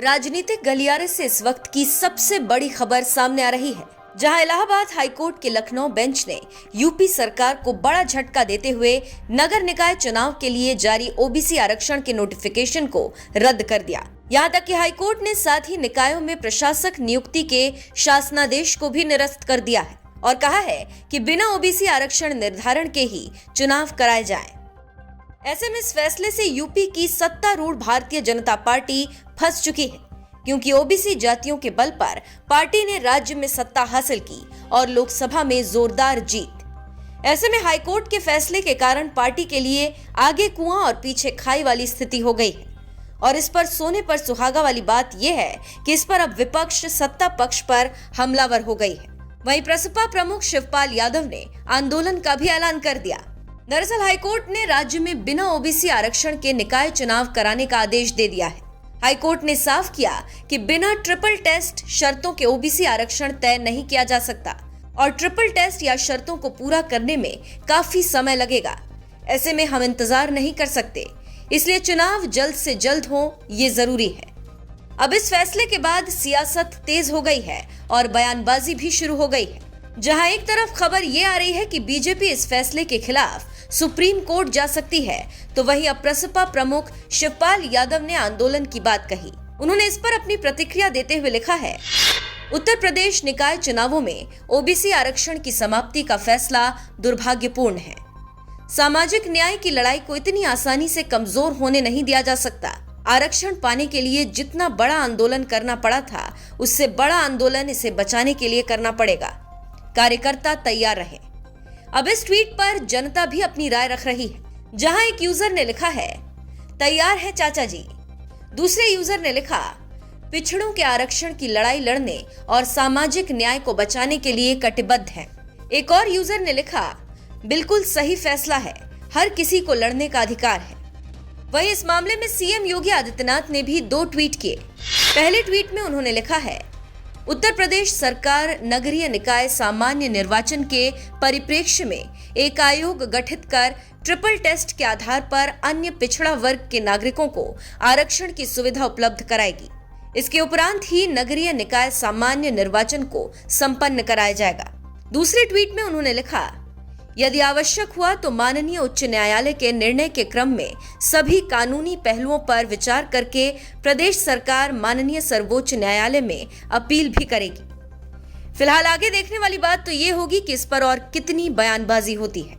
राजनीतिक गलियारे से इस वक्त की सबसे बड़ी खबर सामने आ रही है, जहां इलाहाबाद हाईकोर्ट के लखनऊ बेंच ने यूपी सरकार को बड़ा झटका देते हुए नगर निकाय चुनाव के लिए जारी ओबीसी आरक्षण के नोटिफिकेशन को रद्द कर दिया। यहां तक कि हाईकोर्ट ने साथ ही निकायों में प्रशासक नियुक्ति के शासनादेश को भी निरस्त कर दिया है और कहा है कि बिना ओबीसी आरक्षण निर्धारण के ही चुनाव कराए जाएं। ऐसे में इस फैसले से यूपी की सत्तारूढ़ भारतीय जनता पार्टी फंस चुकी है, क्योंकि ओबीसी जातियों के बल पर पार्टी ने राज्य में सत्ता हासिल की और लोकसभा में जोरदार जीत। ऐसे में हाईकोर्ट के फैसले के कारण पार्टी के लिए आगे कुआं और पीछे खाई वाली स्थिति हो गई है और इस पर सोने पर सुहागा वाली बात यह है कि इस पर अब विपक्ष सत्ता पक्ष पर हमलावर हो गई है। वहीं प्रसपा प्रमुख शिवपाल यादव ने आंदोलन का भी ऐलान कर दिया। दरअसल हाईकोर्ट ने राज्य में बिना ओबीसी आरक्षण के निकाय चुनाव कराने का आदेश दे दिया है। हाईकोर्ट ने साफ किया कि बिना ट्रिपल टेस्ट शर्तों के ओबीसी आरक्षण तय नहीं किया जा सकता और ट्रिपल टेस्ट या शर्तों को पूरा करने में काफी समय लगेगा। ऐसे में हम इंतजार नहीं कर सकते, इसलिए चुनाव जल्द से जल्द हो ये जरूरी है। अब इस फैसले के बाद सियासत तेज हो गई है और बयानबाजी भी शुरू हो गई है। जहां एक तरफ खबर ये आ रही है कि बीजेपी इस फैसले के खिलाफ सुप्रीम कोर्ट जा सकती है, तो वहीं अब प्रसपा प्रमुख शिवपाल यादव ने आंदोलन की बात कही। उन्होंने इस पर अपनी प्रतिक्रिया देते हुए लिखा है, उत्तर प्रदेश निकाय चुनावों में ओबीसी आरक्षण की समाप्ति का फैसला दुर्भाग्यपूर्ण है। सामाजिक न्याय की लड़ाई को इतनी आसानी से कमजोर होने नहीं दिया जा सकता। आरक्षण पाने के लिए जितना बड़ा आंदोलन करना पड़ा था, उससे बड़ा आंदोलन इसे बचाने के लिए करना पड़ेगा। कार्यकर्ता तैयार रहे। अब इस ट्वीट पर जनता भी अपनी राय रख रही है, जहां एक यूजर ने लिखा है, तैयार है चाचा जी। दूसरे यूजर ने लिखा, पिछड़ों के आरक्षण की लड़ाई लड़ने और सामाजिक न्याय को बचाने के लिए कटिबद्ध है। एक और यूजर ने लिखा, बिल्कुल सही फैसला है, हर किसी को लड़ने का अधिकार है। वहीं इस मामले में सीएम योगी आदित्यनाथ ने भी 2 ट्वीट किए। पहले ट्वीट में उन्होंने लिखा है, उत्तर प्रदेश सरकार नगरीय निकाय सामान्य निर्वाचन के परिप्रेक्ष्य में एक आयोग गठित कर ट्रिपल टेस्ट के आधार पर अन्य पिछड़ा वर्ग के नागरिकों को आरक्षण की सुविधा उपलब्ध कराएगी। इसके उपरांत ही नगरीय निकाय सामान्य निर्वाचन को संपन्न कराया जाएगा। दूसरे ट्वीट में उन्होंने लिखा, यदि आवश्यक हुआ तो माननीय उच्च न्यायालय के निर्णय के क्रम में सभी कानूनी पहलुओं पर विचार करके प्रदेश सरकार माननीय सर्वोच्च न्यायालय में अपील भी करेगी। फिलहाल आगे देखने वाली बात तो ये होगी कि इस पर और कितनी बयानबाजी होती है।